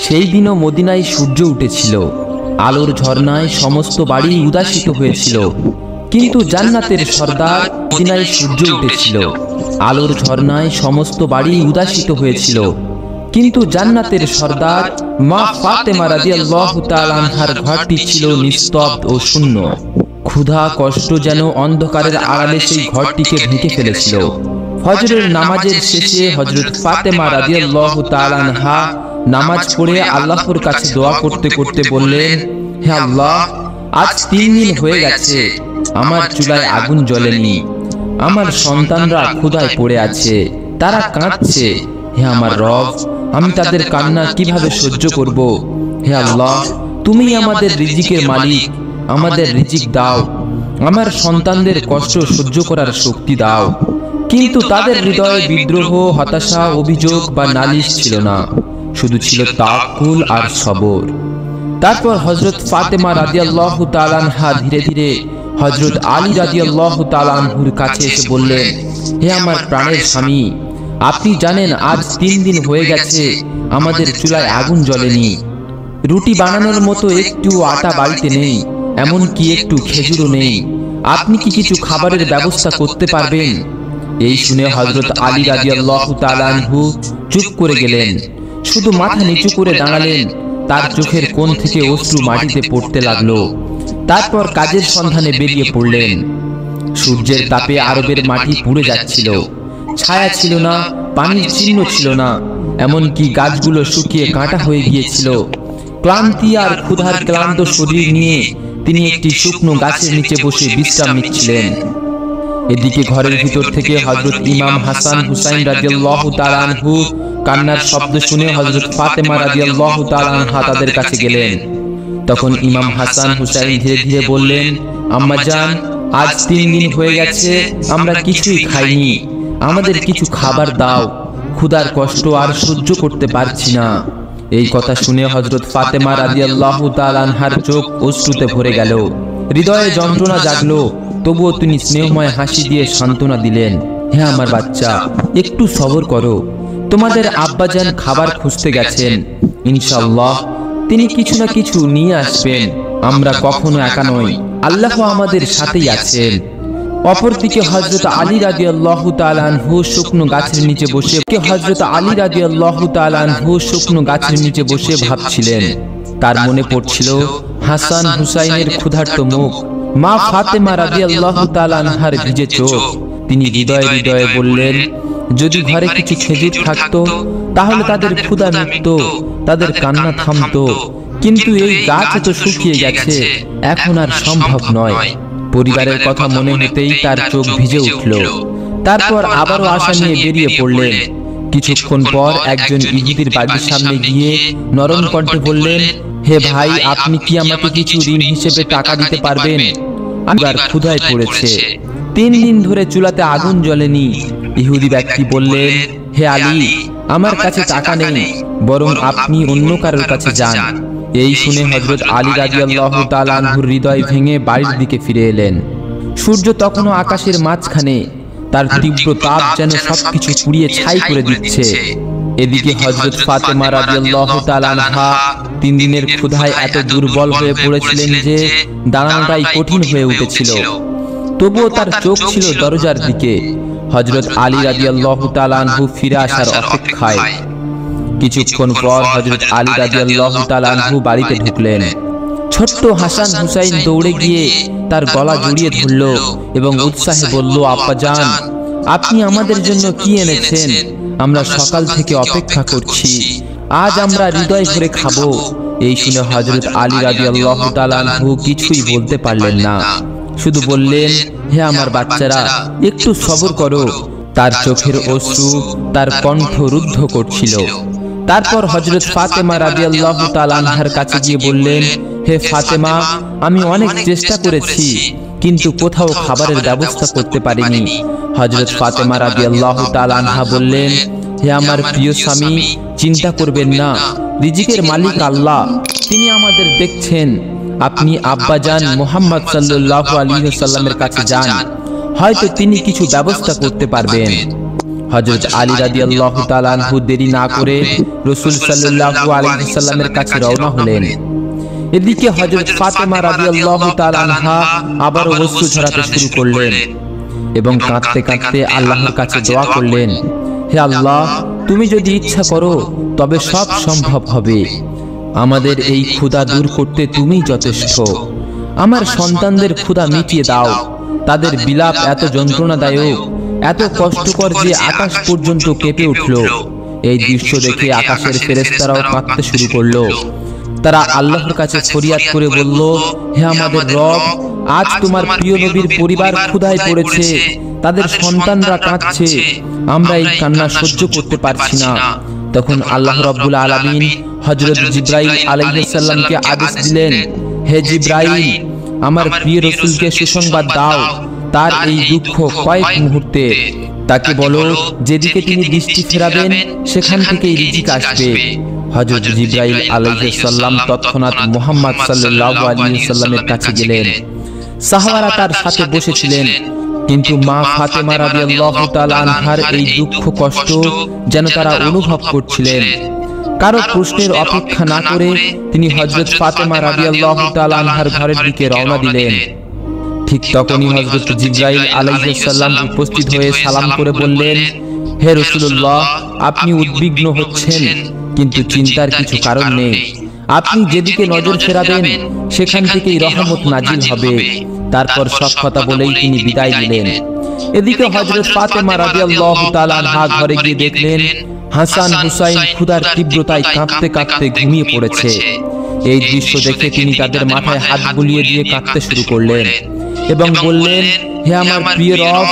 সেই দিনও মদিনায় সূর্য উঠেছিল, আলোর ঝর্ণায় সমস্ত বাড়ি উদাসিত হয়েছিল। কিন্তু জান্নাতের সর্দার মদিনায় সূর্য উঠেছিল, আলোর ঝর্ণায় সমস্ত বাড়ি উদাসিত হয়েছিল। কিন্তু জান্নাতের সর্দার মা ফাতেমা রাদিয়াল্লাহু তাআলা আনহার ঘরটি ছিল নিস্তব্ধ ও শূন্য। ক্ষুধা কষ্ট যেন অন্ধকারের আড়ালে সেই ঘরটিকে ঢেকে ফেলেছিল। ফজরের নামাজের শেষে হযরত ফাতেমা রাদিয়াল্লাহু তাআলা আনহা নামাজ পড়ে আল্লাহর কাছে দোয়া করতে করতে বললেন, হে আল্লাহ, আজ 3 দিন হয়ে গেছে আমার চুলায় আগুন জ্বলেনি। আমার সন্তানরা ক্ষুধায় পড়ে আছে, তারা কাঁদছে। হে আমার রব, আমি তাদের কান্না কিভাবে সহ্য করব? হে আল্লাহ, তুমি আমাদের রিজিকের মালিক, আমাদের রিজিক দাও, আমার সন্তানদের কষ্ট সহ্য করার শক্তি দাও। কিন্তু তাদের হৃদয়ে বিদ্রোহ, হতাশা, অভিযোগ বা নালিশ ছিল না, শুধু ছিল তাওয়াক্কুল আর সবর। তারপর হযরত ফাতেমা রাদিয়াল্লাহু তাআলা আনহা ধীরে ধীরে হযরত আলী রাদিয়াল্লাহু তাআলা আনহুর কাছে এসে বললেন, হে আমার প্রাণের স্বামী, আপনি জানেন আজ 3 দিন হয়ে গেছে আমাদের চুলায় আগুন জ্বলেনি। রুটি বানানোর মতো একটু আটা বাড়িতে নেই, এমনকি একটু খেজুরও নেই। আপনি কি কিছু খাবারের ব্যবস্থা করতে পারবেন? এই শুনে হযরত আলী রাদিয়াল্লাহু তাআলা আনহু চুপ করে গেলেন, শুধু মাথা নিচু করে দাঁড়ালেন। তার চোখের কোণ থেকে অশ্রু মাটিতে পড়তে লাগলো। তারপর কাজের সন্ধানে বেরিয়ে পড়লেন। সূর্যের তাপে আরবের মাটি পুড়ে যাচ্ছিল, ছায়া ছিল না, পানির চিহ্ন ছিল না, এমনকি গাছগুলো শুকিয়ে কাঁটা হয়ে গিয়েছিল। ক্লান্তি আর ক্ষুধার ক্লান্ত শরীর নিয়ে তিনি একটি শুকনো গাছের নিচে বসে বিশ্রাম নিচ্ছিলেন। এদিকে ঘরের ভিতর থেকে হযরত ইমাম হাসান হুসাইন রাদিয়াল্লাহু তাআলা আনহু কান্নার শব্দ শুনে হযরত ফাতেমা রাদিয়াল্লাহু তাআলা আনহা তাদের কাছে গেলেন। তখন ইমাম হাসান হুসাইন ধীরে ধীরে বললেন, আম্মা জান, আজ 3 দিন হয়ে গেছে আমরা কিছুই খাইনি, আমাদের কিছু খাবার দাও, ক্ষুধার কষ্ট আর সহ্য করতে পারছি না। এই কথা শুনে হযরত ফাতেমা রাদিয়াল্লাহু তাআলা আনহার চোখ অশ্রুতে ভরে গেল, হৃদয়ে যন্ত্রণা জাগলো। তবুও তিনি স্নেহময় হাসি দিয়ে সান্ত্বনা দিলেন, হে আমার বাচ্চা, একটু সবর করো, তোমাদের আব্বাজান খাবার খুঁজতে গেছেন, ইনশাআল্লাহ তিনি কিছু না কিছু নিয়ে আসবেন। আমরা কখনো একা নই, আল্লাহ আমাদের সাথেই আছেন। অপরদিকে হযরত আলী রাদিয়াল্লাহু তাআলা আনহু শুকনো গাছের নিচে বসে ভাবছিলেন। তার মনে পড়ছিল হাসান হুসাইনের ক্ষুধার্ত মুখ, মা ফাতেমা রাদিয়াল্লাহু তাআলা আনহার ভিজে চোখ। তিনি হৃদয়ে হৃদয়ে বললেন, যদি ঘরে কিছু খেজুর থাকতো তাহলে তাদের ক্ষুধা মিটতো, তাদের কান্না থামতো। কিন্তু এই গাছ তো শুকিয়ে গেছে, এখন আর সম্ভব নয়। পরিবারের কথা মনে হতেই তার চোখ ভিজে উঠল। তারপর আবারও আশা নিয়ে বেরিয়ে পড়লেন। কিছুক্ষণ পর একজন ইহুদির বাড়ির সামনে গিয়ে নরম কণ্ঠে বললেন, হে ভাই, আপনি কি আমাকে কিছু ঋণ হিসেবে টাকা দিতে পারবেন? আমার ক্ষুধায় পড়েছে, 3 দিন ধরে চুলাতে আগুন জ্বলেনি। ইহুদি ব্যক্তি বললেন, হে আলী, আমার কাছে টাকা নেই, বরং আপনি অন্য কারোর কাছে যান। এই শুনে হযরত আলী রাদিয়াল্লাহু তাআলা আনহুর হৃদয় ভেঙে বাড়ির দিকে ফিরে এলেন। সূর্য তখনও আকাশের মাঝখানে, তার তীব্র তাপ যেন সবকিছু পুড়িয়ে ছাই করে দিচ্ছে। এদিকে হযরত ফাতেমা রাদিয়াল্লাহু তাআলা আনহা 3 দিনের ক্ষুধায় এত দুর্বল হয়ে পড়েছিলেন যে দাঁড়ানোটাই কঠিন হয়ে উঠেছিল। তবুও তার চোখ ছিল দরজার দিকে, হযরত আলী রাদিয়াল্লাহু তাআলা আনহু ফিরে আসার অপেক্ষায়। কিছুক্ষণ পর হযরত আলী রাদিয়াল্লাহু তাআলা আনহু বাড়িতে ঢুকলেন। ছোট্ট হাসান হুসাইন দৌড়ে গিয়ে তার গলা জড়িয়ে ধরল এবং উৎসাহে বলল, আব্বাজান, আপনি আমাদের জন্য কি এনেছেন? আমরা সকাল থেকে অপেক্ষা করছি, আজ আমরা হৃদয় ভরে খাবো। এই শুনে হযরত আলী রাদিয়াল্লাহু তাআলা আনহু কিছুই বলতে পারলেন না, শুধু বললেন, হে আমার বাচ্চারা, একটু সবর করো। তার চোখের অশ্রু তার কণ্ঠ রুদ্ধ করছিল। তারপর হযরত ফাতেমা রাদিয়াল্লাহু তাআলা আনহার কাছে গিয়ে বললেন, হে ফাতেমা, আমি অনেক চেষ্টা করেছি, কিন্তু কোথাও খাবারের ব্যবস্থা করতে পারিনি। হযরত ফাতেমা রাদিয়াল্লাহু তাআলা আনহা বললেন, হে আমার প্রিয় স্বামী, চিন্তা করবেন না, রিজিকের মালিক আল্লাহ, তিনি আমাদের দেখছেন। আপনি আব্বাজান মুহাম্মদ সাল্লাল্লাহু আলাইহি ওয়াসাল্লামের কাছে যান, হয়তো তিনি কিছু ব্যবস্থা করতে পারবেন। হযরত আলী রাদিয়াল্লাহু তাআলা আনহু দেরি না করে রাসূল সাল্লাল্লাহু আলাইহি ওয়াসাল্লামের কাছে রওনা হলেন। এদিকে হযরত ফাতেমা রাদিয়াল্লাহু তাআলা আনহা আবার অশ্রু ঝরাতে শুরু করলেন এবং কাঁদতে কাঁদতে আল্লাহর কাছে দোয়া করলেন, হে আল্লাহ, তুমি যদি ইচ্ছা করো তবে সব সম্ভব হবে। আমাদের এই ক্ষুধা দূর করতে তুমিই যথেষ্ট। আমার সন্তানদের ক্ষুধা মিটিয়ে দাও। তাদের বিলাপ এত যন্ত্রণাদায়ক, এত কষ্টকর যে আকাশ পর্যন্ত কেঁপে উঠল। এই দৃশ্য দেখে আকাশের ফেরেশতারাও কাঁদতে শুরু করলো। তারা আল্লাহর কাছে ফরিয়াদ করে বলল, হে আমাদের রব, আজ তোমার প্রিয় নবীর পরিবার ক্ষুধায় পড়েছে, তাদের সন্তানরা কাঁদছে, আমরা এই কান্না সহ্য করতে পারছি না। তখন আল্লাহ রাব্বুল আলামিন হযরত জিবরাইল আলাইহিস সালামকে আদেশ দিলেন, হে জিবরাইল, আমার প্রিয় রাসূলকে সুসংবাদ দাও, তার এই দুঃখ কয়েক মুহূর্তে। তাকে বলো, যেদিকে তিনি দৃষ্টি ফেরাবেন সেখান থেকেই রিজিক আসবে। হযরত জিবরাইল আলাইহিস সালাম তৎক্ষণাৎ মুহাম্মদ সাল্লাল্লাহু আলাইহি ওয়াসাল্লামের কাছে গেলেন। সাহাবারা তার সাথে বসেছিলেন, কিন্তু মা ফাতেমা রাদিয়াল্লাহু তাআলা আনহার এই দুঃখ কষ্ট যেন তারা অনুভব করছিলেন। কারো প্রশ্নের অপেক্ষা না করে তিনি হযরত ফাতেমা রাদিয়াল্লাহু তাআলা আনহার ঘরের দিকে রওনা দিলেন। ঠিক তখনই হযরত জিবরাইল আলাইহিস সালাম উপস্থিত হয়ে সালাম করে বললেন, হে রাসূলুল্লাহ, আপনি উদ্বিগ্ন হচ্ছেন, কিন্তু চিন্তার কিছু কারণ নেই। আপনি যেদিকে নজর ফেরাবেন সেখান থেকেই রহমত নাজিল হবে। তারপর সব কথা বলেই তিনি বিদায় নিলেন। এদিকে হযরত ফাতেমা রাদিয়াল্লাহু তাআলা আনহা ঘরে গিয়ে দেখলেন হাসান হুসাইন ক্ষুধার তীব্রতায় কাঁদতে কাঁদতে ঘুমিয়ে পড়েছে। এই দৃশ্য দেখে তিনি তাদের মাথায় হাত বুলিয়ে দিয়ে কাঁদতে শুরু করলেন এবং বললেন, হে আমার প্রিয় রব,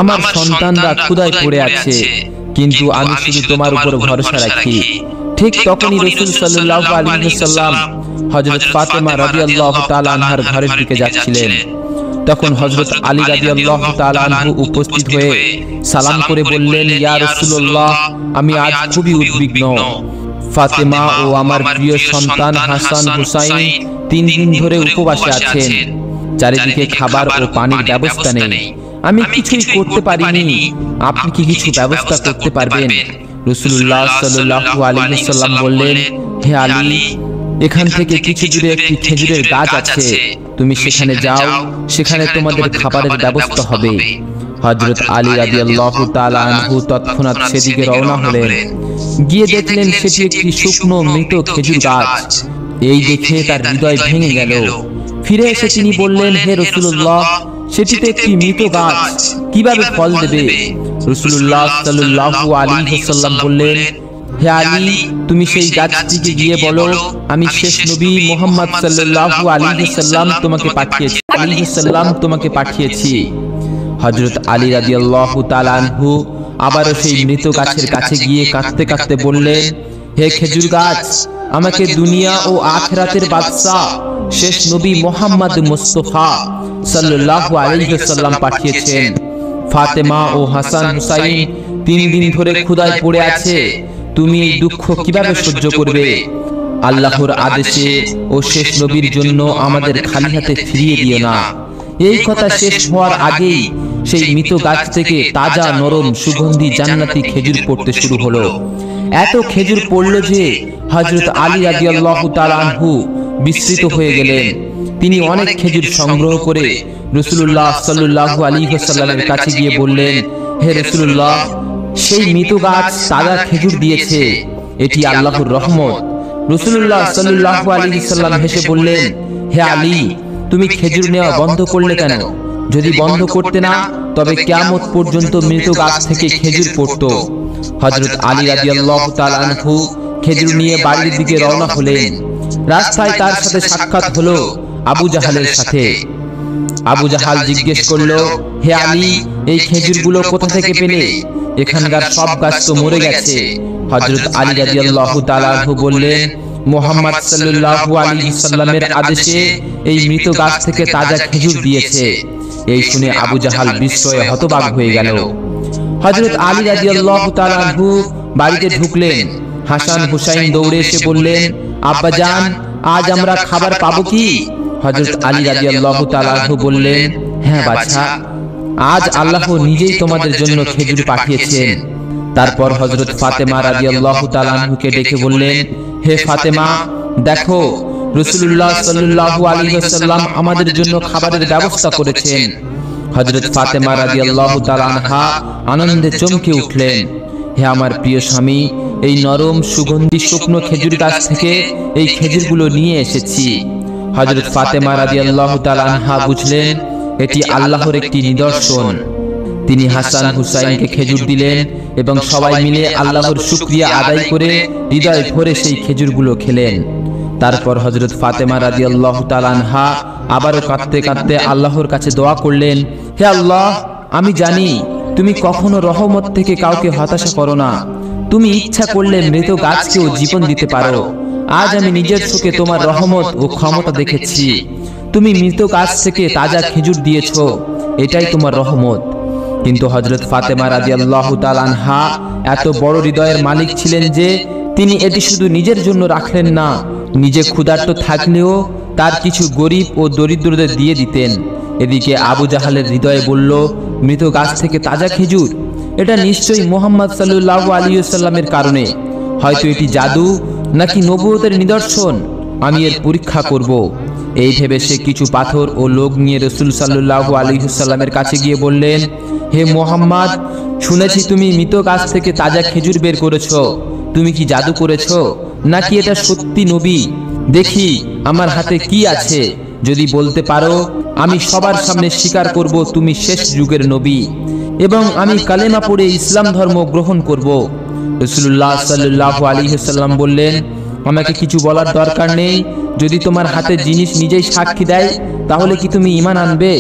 আমার সন্তানরা ক্ষুধায় পড়ে আছে, কিন্তু আমি শুধু তোমার উপর ভরসা রাখি। ঠিক তখনই রাসূল সাল্লাল্লাহু আলাইহি ওয়াসাল্লাম হযরত ফাতেমা রাদিয়াল্লাহু তাআলা আনহার ঘরের দিকে যাচ্ছিলেন। তখন হযরত আলী রাদিয়াল্লাহু তাআলা আনহু উপস্থিত হয়ে সালাম করে বললেন, ইয়া রাসূলুল্লাহ, আমি আজ খুবই উদ্বিগ্ন। ফাতেমা ও আমার প্রিয় সন্তান হাসান হুসাইন 3 দিন ধরে উপবাসে আছেন। চারিদিকে খাবার ও পানির ব্যবস্থা নেই। আমি কিছুই করতে পারিনি। আপনি কি কিছু ব্যবস্থা করতে পারবেন? রাসূলুল্লাহ সাল্লাল্লাহু আলাইহি ওয়াসাল্লাম বললেন, হে আলী, এখান থেকে কিছু দূরে একটি খেজুরের গাছ আছে, তুমি সেখানে যাও, সেখানে তোমাদের খাবারের ব্যবস্থা হবে। হযরত আলী রাদিয়াল্লাহু তাআলা আনহু তৎক্ষণাৎ সেদিকে রওনা হলেন। গিয়ে দেখলেন সেটি একটি শুকনো মৃত খেজুর গাছ। এই দেখে তার হৃদয় ভেঙে গেল। ফিরে এসে তিনি বললেন, হে রাসূলুল্লাহ, সেটি তো একটি মৃত গাছ, কিভাবে ফল দেবে? রাসূলুল্লাহ সাল্লাল্লাহু আলাইহি ওয়াসাল্লাম বললেন, হে আলী, তুমি সেই গাছটিকে গিয়ে বলো, আমি শেষ নবী মুহাম্মদ সাল্লাল্লাহু আলাইহি ওয়াসাল্লাম তোমাকে পাঠিয়েছি। হযরত আলী রাদিয়াল্লাহু তাআলা আনহু আবারও সেই মৃত গাছের কাছে গিয়ে কাঁদতে কাঁদতে বললেন, হে খেজুর গাছ, আমাকে দুনিয়া ও আখিরাতের বাদশা শেষ নবী মুহাম্মদ মুস্তাফা সাল্লাল্লাহু আলাইহি ওয়াসাল্লাম পাঠিয়েছেন। ফাতেমা ও হাসান হুসাইন 3 দিন ধরে ক্ষুধায় পড়ে আছে, তুমি এই দুঃখ কিভাবে সহ্য করবে? আল্লাহর আদেশে ও শেষ নবীর জন্য আমাদের খালি হাতে ফিরিয়ে দিও না। এই কথা শেষ হওয়ার আগেই সেই মৃত গাছ থেকে তাজা নরম সুগন্ধি জান্নাতি খেজুর পড়তে শুরু হলো। এত খেজুর পড়ল যে হযরত আলী রাদিয়াল্লাহু তাআলা আনহু বিস্মিত হয়ে গেলেন। তিনি অনেক খেজুর সংগ্রহ করে রাসূলুল্লাহ সাল্লাল্লাহু আলাইহি ওয়াসাল্লামের কাছে গিয়ে বললেন, হে রাসূলুল্লাহ, সেই মৃত গাছ তাজা খেজুর দিয়েছে, এটি আল্লাহর রহমত। রাসূলুল্লাহ সাল্লাল্লাহু আলাইহি ওয়াসাল্লাম হেসে বললেন, হে আলী, তুমি খেজুর নেওয়া বন্ধ করলে কেন? যদি বন্ধ করতে না, তবে কিয়ামত পর্যন্ত মৃত গাছ থেকে খেজুর পড়তো। হযরত আলী রাদিয়াল্লাহু তাআলা আনহু খেজুর নিয়ে বাড়ির দিকে রওনা হলেন। রাস্তায় তার সাথে সাক্ষাৎ হলো আবু জাহালের সাথে। আবু জাহাল জিজ্ঞেস করলো, হে আলী, এই খেজুরগুলো কোথা থেকে পেলে? এখানকার সব গাছ তো মরে গেছে। হযরত আলী রাদিয়াল্লাহু তাআলা আনহু বললেন, মুহাম্মদ সাল্লাল্লাহু আলাইহি ওয়াসাল্লামের আদেশে এই মৃত গাছ থেকে তাজা খেজুর দিয়েছে। এই শুনে আবু জাহাল বিস্ময়ে হতবাক হয়ে গেল। হযরত আলী রাদিয়াল্লাহু তাআলা আনহু বাড়িতে ঢুকলেন। হাসান হুসাইন দৌড়ে এসে বললেন, আব্বাজান, আজ আমরা খাবার পাবো কি? হযরত আলী রাদিয়াল্লাহু তাআলা আনহু বললেন, হ্যাঁ বাদশা, আজ আল্লাহ নিজেই তোমাদের জন্য খেজুর পাঠিয়েছেন। তারপর হযরত ফাতেমা রাদিয়াল্লাহু তাআলা আনহুকে ডেকে বললেন, হে ফাতেমা, দেখো রাসূলুল্লাহ সাল্লাল্লাহু আলাইহি ওয়াসাল্লাম আমাদের জন্য খাবারের ব্যবস্থা করেছেন। হযরত ফাতেমা রাদিয়াল্লাহু তাআলা আনহা আনন্দে চমকে উঠলেন। হে আমার প্রিয় স্বামী, এই নরম সুগন্ধি শুকনো খেজুর গাছ থেকে এই খেজুরগুলো নিয়ে এসেছি। হযরত ফাতেমা রাদিয়াল্লাহু তাআলা আনহা বুঝলেন এটি আল্লাহর একটি নিদর্শন। তিনি হাসান হুসাইনকে খেজুর দিলেন এবং সবাই মিলে আল্লাহর শুকরিয়া আদায় করে হৃদয় ভরে সেই খেজুরগুলো খেলেন। তারপর হযরত ফাতেমা রাদিয়াল্লাহু তাআলা আনহা আবারও কাঁদতে কাঁদতে আল্লাহর কাছে দোয়া করলেন, হে আল্লাহ, আমি জানি তুমি কখনো রহমত থেকে কাউকে হতাশা করো না। তুমি ইচ্ছা করলে মৃত গাছকেও জীবন দিতে পারো। আজ আমি নিজের চোখে তোমার রহমত ও ক্ষমতা দেখেছি। তুমি মৃত গাছ থেকে তাজা খেজুর দিয়েছো, এটাই তোমার রহমত। কিন্তু হযরত ফাতেমা রাদিয়াল্লাহু তাআলা আনহা এত বড় হৃদয়ের মালিক ছিলেন যে তিনি এটি শুধু নিজের জন্য রাখলেন না, নিজে ক্ষুধার্ত থাকলেও তার কিছু গরিব ও দরিদ্রদের দিয়ে দিতেন। এদিকে আবু জাহালের হৃদয়ে বলল, মৃত গাছ থেকে তাজা খেজুর, এটা নিশ্চয়ই মুহাম্মদ সাল্লাল্লাহু আলাইহি ওয়াসাল্লামের কারণে। হয়তো এটি জাদু নাকি নবুয়তের নিদর্শন, আমি এর পরীক্ষা করব। এই ভেবে সে কিছু পাথর ও লোক নিয়ে রাসূল সাল্লাল্লাহু আলাইহি ওয়াসাল্লামের কাছে গিয়ে বললেন, হে মুহাম্মদ, শুনেছি তুমি মৃত গাছ থেকে তাজা খেজুর বের করেছো। তুমি কি জাদু করেছো নাকি এটা সত্যি নবী? দেখি আমার হাতে কি আছে। যদি বলতে পারো, আমি সবার সামনে স্বীকার করব তুমি শেষ যুগের নবী এবং আমি কালেমা পড়ে ইসলাম ধর্ম গ্রহণ করব। রাসূলুল্লাহ সাল্লাল্লাহু আলাইহি ওয়াসাল্লাম বললেন, আমাকে কিছু বলার দরকার নেই। যদি তোমার হাতে জিনিস নিজেই সাক্ষী দেয়, তাহলে কি তুমি ঈমান আনবে?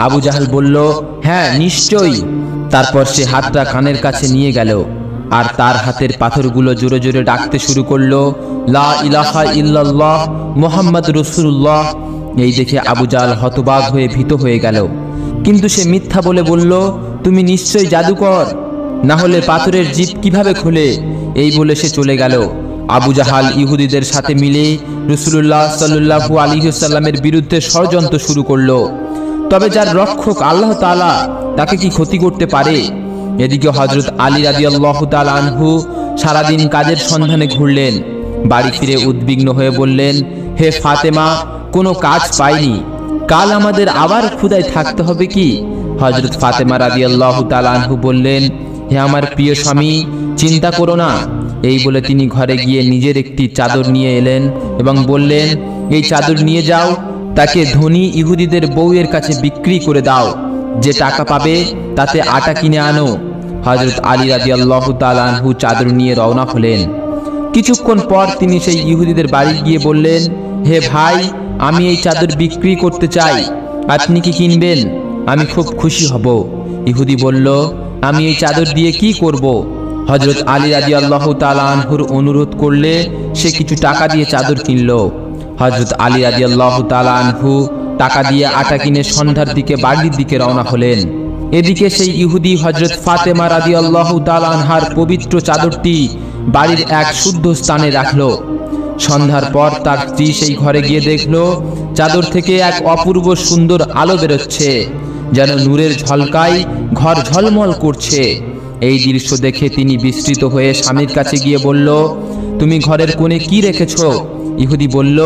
আবু জাহাল বলল, হ্যাঁ, নিশ্চয়ই। তারপর সে হাতটা কানের কাছে নিয়ে গেল আর তার হাতের পাথরগুলো জোরে জোরে ডাকতে শুরু করলো, লা ইলাহা ইল্লাল্লাহ মুহাম্মাদুর রাসূলুল্লাহ। এই দেখে আবু জাহাল হতবাক হয়ে ভীত হয়ে গেল, কিন্তু সে মিথ্যা বলে বলল, তুমি নিশ্চয়ই জাদুকর, না হলে পাথরের জিভ কিভাবে খোলে? এই বলে সে চলে গেল। আবু জাহাল ইহুদিদের সাথে মিলে রাসূলুল্লাহ সাল্লাল্লাহু আলাইহি ওয়াসাল্লামের বিরুদ্ধে ষড়যন্ত্র শুরু করলো। তবে যার রক্ষক আল্লাহ তাআলা তাকে কি ক্ষতি করতে পারে? এদিকে হযরত আলী রাদিয়াল্লাহু তাআলা আনহু সারাদিন কাজের সন্ধানে ঘুরলেন। বাড়ি ফিরে উদ্বিগ্ন হয়ে বললেন, হে ফাতেমা, কোনো কাজ পাইনি, কাল আমাদের আবার ক্ষুধায় থাকতে হবে কি? হযরত ফাতেমা রাদিয়াল্লাহু তাআলা আনহু বললেন, হে আমার প্রিয় স্বামী, চিন্তা করো না। এই বলে তিনি ঘরে গিয়ে নিজের একটি চাদর নিয়ে এলেন এবং বললেন, এই চাদর নিয়ে যাও, তাকে ধনী ইহুদিদের বউয়ের কাছে বিক্রি করে দাও। যে টাকা পাবে তাতে আটা কিনে আনো। হযরত আলী রাদিয়াল্লাহু তাআলা আনহু চাদর নিয়ে রওনা হলেন। কিছুক্ষণ পর তিনি সেই ইহুদিদের বাড়ি গিয়ে বললেন, হে ভাই, আমি এই চাদর বিক্রি করতে চাই, আপনি কি কিনবেন? আমি খুব খুশি হব। ইহুদি বলল, আমি এই চাদর দিয়ে কি করব? হযরত আলী রাদিয়াল্লাহু তাআলা আনহুর অনুরোধ করলে সে কিছু টাকা দিয়ে চাদর কিনল। হযরত আলী রাদিয়াল্লাহু তাআলা আনহু টাকা দিয়ে আটা কিনে সন্ধ্যার দিকে বাড়ির দিকে রওনা হলেন। এদিকে সেই ইহুদি হযরত ফাতেমা রাদিয়াল্লাহু তাআলা আনহার পবিত্র চাদরটি বাড়ির এক শুদ্ধ স্থানে রাখলো। সন্ধ্যার পর তার স্ত্রী সেই ঘরে গিয়ে দেখলো চাদর থেকে এক অপূর্ব সুন্দর আলো বেরোচ্ছে, যেন নূরের ঝলকায় ঘর ঝলমল করছে। এই দৃশ্য দেখে তিনি বিস্মিত হয়ে স্বামীর কাছে গিয়ে বলল, তুমি ঘরের কোণে কি রেখেছো? ইহুদি বলল,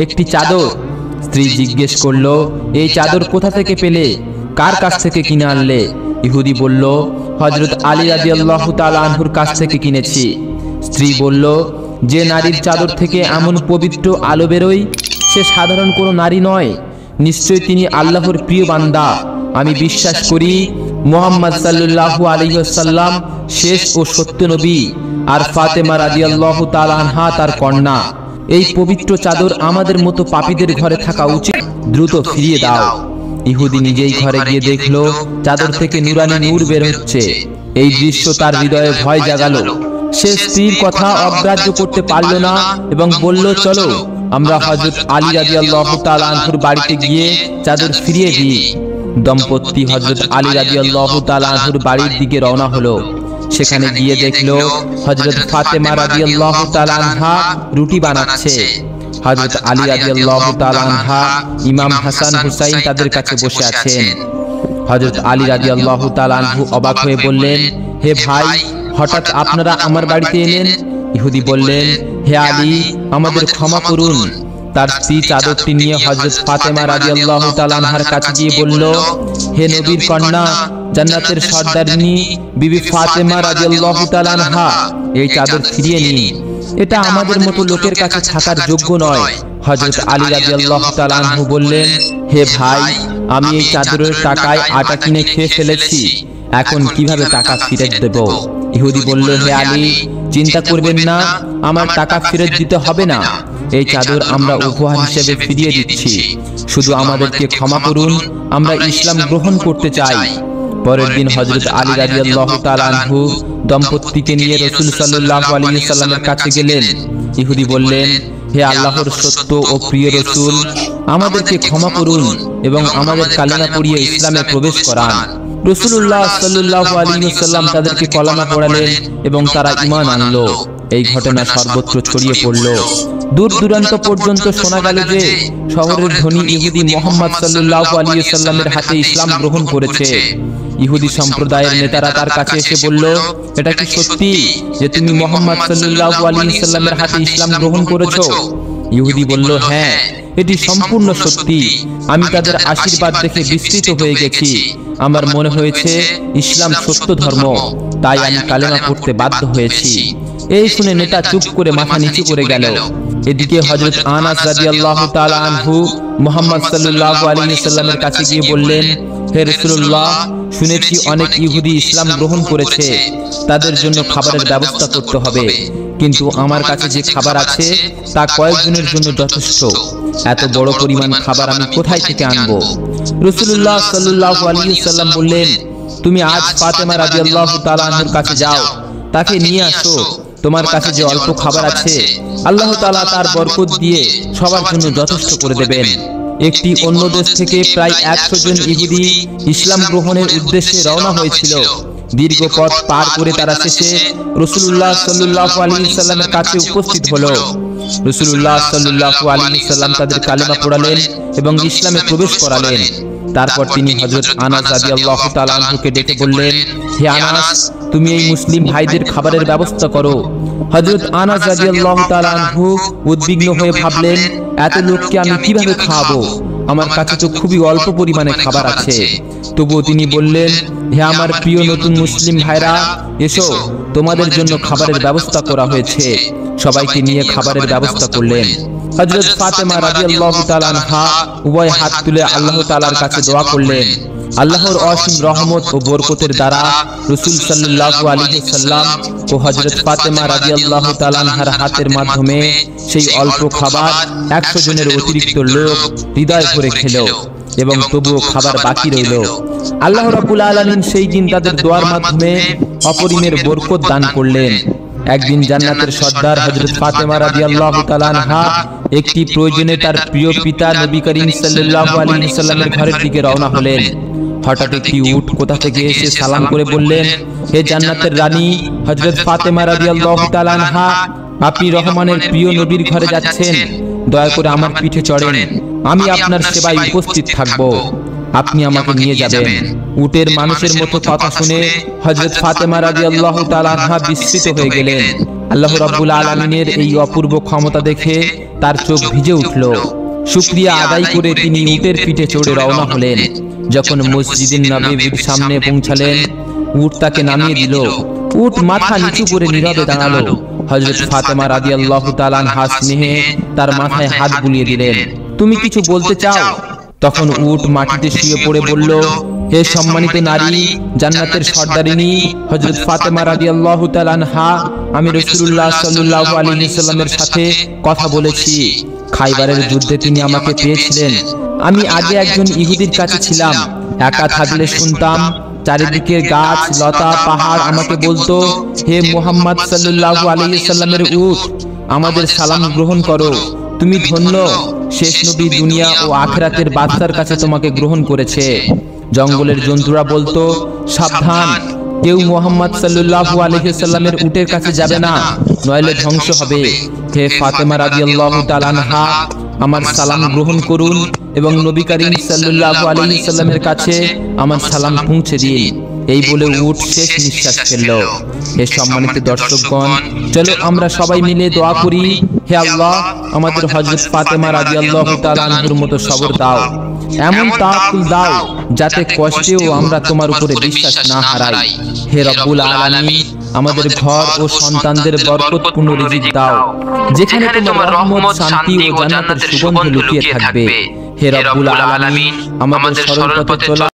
একটি চাদর। স্ত্রী জিজ্ঞেস করলো, এই চাদর কোথা থেকে পেলে? কার কাছ থেকে কিনে আনলে? ইহুদি বলল, হযরত আলী রাদিয়াল্লাহু তাআলা আনহুর কাছ থেকে কিনেছি। স্ত্রী বলল, যে নারীর চাদর থেকে এমন পবিত্র আলো বেরোয় সে সাধারণ কোনো নারী নয়, নিশ্চয়ই তিনি আল্লাহর প্রিয় বান্দা। আমি বিশ্বাস করি মুহাম্মদ সাল্লাল্লাহু আলাইহি ওয়াসাল্লাম শেষ ও সত্য নবী, আর ফাতেমা রাদিয়াল্লাহু তাআলা আনহা তার কন্যা। এই পবিত্র চাদর আমাদের মতো পাপীদের ঘরে থাকা উচিত, দ্রুত ফিরিয়ে দাও। ইহুদি নিজেই ঘরে গিয়ে দেখলো চাদর থেকে নুরানি নূর বের হচ্ছে। এই দৃশ্য তার হৃদয়ে ভয় জাগালো। সে স্ত্রীর কথা অগ্রাহ্য করতে পারল না এবং বলল, চলো আমরা হযরত আলী রাদিয়াল্লাহু তাআলা আনহুর বাড়িতে গিয়ে চাদর ফিরিয়ে দিই। দম্পতি হযরত আলী রাদিয়াল্লাহু তাআলা আনহুর বাড়ির দিকে রওনা হলো। সেখানে গিয়ে দেখলো হযরত ফাতেমা রাদিয়াল্লাহু তাআলা আনহা রুটি বানাচ্ছে। হযরত আলী রাদিয়াল্লাহু তাআলা আনহা, ইমাম হাসান হুসাইন তাদের কাছে বসে আছেন। হযরত আলী রাদিয়াল্লাহু তাআলা আনহু অবাক হয়ে বললেন, হে ভাই, হঠাৎ আপনারা আমার বাড়িতে এলেন? ইহুদি বললেন, হে আলী, আমাদের ক্ষমা করুন। তার স্ত্রী চাদরটি নিয়ে হযরত ফাতেমা রাদিয়াল্লাহু তাআলা আনহার কাছে গিয়ে বলল, হে নবীর কন্যা, জান্নাতের সর্দারিনী বিবি ফাতেমা রাদিয়াল্লাহু তাআলা আনহা, এই চাদর ফিরিয়ে নিন। এটা আমাদের মতো লোকের কাছে থাকার যোগ্য নয়। হযরত আলী রাদিয়াল্লাহু তাআলা আনহু বললেন, হে ভাই, আমি এই চাদরের টাকায় আটা কিনে খেয়ে ফেলেছি, এখন কিভাবে টাকা ফেরত দেব? ইহুদি বলল, হে আলী, চিন্তা করবেন না, আমার টাকা ফেরত দিতে হবে না। এই চাদর আমরা উপহার হিসেবে ফিরিয়ে দিচ্ছি। শুধু আমাদেরকে ক্ষমা করুন, আমরা ইসলাম গ্রহণ করতে চাই। পরের দিন হযরত আলী রাদিয়াল্লাহু তাআলা আনহু দম্পতিকে নিয়ে রাসূল সাল্লাল্লাহু আলাইহি সাল্লামের কাছে গেলেন। ইহুদি বললেন, হে আল্লাহর সত্য ও প্রিয় রাসূল, আমাদেরকে ক্ষমা করুন এবং আমাদের কালেমা পড়িয়ে ইসলামে প্রবেশ করান। রাসূলুল্লাহ সাল্লাল্লাহু আলাইহি ওয়াসাল্লাম তাদেরকে কলেমা পড়ালেন এবং তারা ঈমান আনলো। এই ঘটনা সর্বত্র ছড়িয়ে পড়ল। দূর দূরান্ত পর্যন্ত শোনা গেল যে শহরের ধনী ইহুদি মুহাম্মদ সাল্লাল্লাহু আলাইহি ওয়াসাল্লামের হাতে ইসলাম গ্রহণ করেছে। ইহুদি সম্প্রদায়ের নেতারা তার কাছে এসে বলল, এটা কি সত্যি যে তুমি মুহাম্মদ সাল্লাল্লাহু আলাইহি ওয়াসাল্লামের হাতে ইসলাম গ্রহণ করেছো? ইহুদি বলল, হ্যাঁ, এটি সম্পূর্ণ সত্যি। আমি তাদের আশীর্বাদ দেখে বিস্মিত হয়ে গেছি। আমার মনে হয়েছে ইসলাম সত্য ধর্ম, তাই আমি কালেমা পড়তে বাধ্য হয়েছি। এই শুনে নেতা চুপ করে মাথা নিচু করে গেল। এদিকে হযরত আনাস রাদিয়াল্লাহু তাআলা আনহু মুহাম্মদ সাল্লাল্লাহু আলাইহি ওয়াসাল্লামের কাছে গিয়ে বললেন, হে রাসূলুল্লাহ, শুনেছি অনেক ইহুদি ইসলাম গ্রহণ করেছে, তাদের জন্য খাবারের ব্যবস্থা করতে হবে, কিন্তু আমার কাছে যে খাবার আছে তা কয়েকজনের জন্য যথেষ্ট। এত বড় পরিমাণ খাবার আমি কোথায় থেকে আনবো? রাসূলুল্লাহ সাল্লাল্লাহু আলাইহি ওয়াসাল্লাম বললেন, তুমি আজ ফাতেমা রাদিয়াল্লাহু তাআলা আনহার কাছে যাও, তাকে নিয়ে আসো। তোমার কাছে যে অল্প খাবার আছে, আল্লাহ তাআলা তার বরকত দিয়ে সবার জন্য যথেষ্ট করে দেবেন। একটি অন্য দেশ থেকে প্রায় 100 জন ইহুদি ইসলাম গ্রহণের উদ্দেশ্যে রওনা হয়েছিল। দীর্ঘ পথ পার করে তারা শেষে রাসূলুল্লাহ সাল্লাল্লাহু আলাইহি ওয়াসাল্লামের কাছে উপস্থিত হলো। রাসূলুল্লাহ সাল্লাল্লাহু আলাইহি ওয়াসাল্লাম তাদের কালেমা পড়ালেন এবং ইসলামে প্রবেশ করালেন। তারপর তিনি হযরত আনাস রাদিয়াল্লাহু তাআলা আনহুকে ডেকে বললেন, হে আনাস, তুমি এই মুসলিম ভাইদের খাবারের ব্যবস্থা করো। হযরত আনাস রাদিয়াল্লাহু তাআলা আনহু উদ্বিগ্ন হয়ে ভাবলেন, এত লোককে আমি কিভাবে খাওয়াবো? আমার কাছে তো খুবই অল্প পরিমাণে খাবার আছে। তবুও তিনি বললেন, হে আমার প্রিয় নতুন মুসলিম ভাইরা, এসো, তোমাদের জন্য খাবারের ব্যবস্থা করা হয়েছে। সবাইকে নিয়ে খাবারের ব্যবস্থা করলেন। হযরত ফাতেমা রাদিয়াল্লাহু তাআলা আনহা উভয় হাত তুলে আল্লাহ তাআলার কাছে দোয়া করলেন। আল্লাহর অসীম রহমত ও বরকতের দ্বারা রাসূল সাল্লাল্লাহু আলাইহি ওয়াসাল্লাম ও হযরত ফাতেমা রাদিয়াল্লাহু তাআলা আনহার হাতের মাধ্যমে সেই অল্প খাবার 100 জনের অতিরিক্ত লোক হৃদয় ভরে খেলো এবং তবুও খাবার বাকি রইল। আল্লাহ রাব্বুল আলামিন সেই দিন তাদের দোয়ার মাধ্যমে অপরিমের বরকত দান করলেন। একদিন জান্নাতের সর্দার হযরত ফাতেমা রাদিয়াল্লাহু তাআলা আনহা একটি প্রয়োজনে তার প্রিয় পিতা নবী করিম সাল্লাল্লাহু আলাইহি ওয়াসাল্লামের ঘরের দিকে রওনা হলেন। হঠাৎ একটি উট কোথা থেকে এসে সালাম করে বললেন, হে জান্নাতের রানী হযরত ফাতেমা রাদিয়াল্লাহু তাআলা আনহা, আপনি রহমানের প্রিয় নবীর ঘরে যাচ্ছেন, দয়া করে আমার পিঠে চড়েন, আমি আপনার সেবায় উপস্থিত থাকব, আপনি আমাকে নিয়ে যাবেন। উটের মানুষের মতো কথা শুনে হযরত ফাতেমা রাদিয়াল্লাহু তাআলা আনহা বিস্মিত হয়ে গেলেন। আল্লাহ রাব্বুল আলামিনের এই অপূর্ব ক্ষমতা দেখে তার চোখ ভিজে উঠল। শুকরিয়া আদায় করে তিনি উটের পিঠে চড়ে রওনা হলেন। যখন মসজিদে নববীর সামনে পৌঁছালেন, উট তাকে নামিয়ে দিল। উট মাথা নিচু করে নীরবে দাঁড়ালো। হযরত ফাতেমা রাদিয়াল্লাহু তাআলা আনহা স্নেহে তার মাথায় হাত বুলিয়ে দিলেন, তুমি কিছু বলতে চাও? তখন উট মাটিতে শুয়ে পড়ে বলল, হে সম্মানিত নারী, জান্নাতের সর্দারিনী হযরত ফাতেমা রাদিয়াল্লাহু তাআলা আনহা, আমি রাসূলুল্লাহ সাল্লাল্লাহু আলাইহি ওয়াসাল্লামের সাথে কথা বলেছি। খাইবারের যুদ্ধে তিনি আমাকে পেয়েছিলেন। আমি আগে একজন ইহুদির কাছে ছিলাম। একা থাকলে শুনতাম চারিদিকের গাছ লতা পাহাড় আমাকে বলতো, হে মুহাম্মদ সাল্লাল্লাহু আলাইহি ওয়াসাল্লামের উট, আমাদের সালাম গ্রহণ করো, তুমি ধন্য, শেষ নবী দুনিয়া ও আখিরাতের বাদশার কাছে তোমাকে গ্রহণ করেছে। জঙ্গলের জন্তুরা বলতো, সাবধান, কেউ মুহাম্মদ সাল্লাল্লাহু আলাইহি ওয়াসাল্লামের উটের কাছে যাবে না, নইলে ধ্বংস হবে। হে ফাতেমা রাদিয়াল্লাহু তাআলা আনহা, আমার সালাম গ্রহণ করুন এবং নবী করিম সাল্লাল্লাহু আলাইহি ওয়াসাল্লামের কাছে আমার সালাম পৌঁছে দিন। এই বলে উট শেষ নিঃশ্বাস ফেলল। হে সম্মানিত দর্শকগণ, চলো আমরা সবাই মিলে দোয়া করি, হে আল্লাহ, আমাদের হযরত ফাতেমা রাদিয়াল্লাহু তাআলা আনহার মতো সবর দাও, এমন তাওয়াক্কুল দাও যাতে কষ্টেও আমরা তোমার উপরে বিশ্বাস না হারাই। হে রব্বুল আলামিন, আমাদের ঘর ও সন্তানদের বরকতপূর্ণ রিজিক দাও, যেখানে তোমার রহমত, শান্তি ও জান্নাতের সুগন্ধ লুকিয়ে থাকবে। হে রব্বুল আলামিন, আমাদের সরল পথে চলা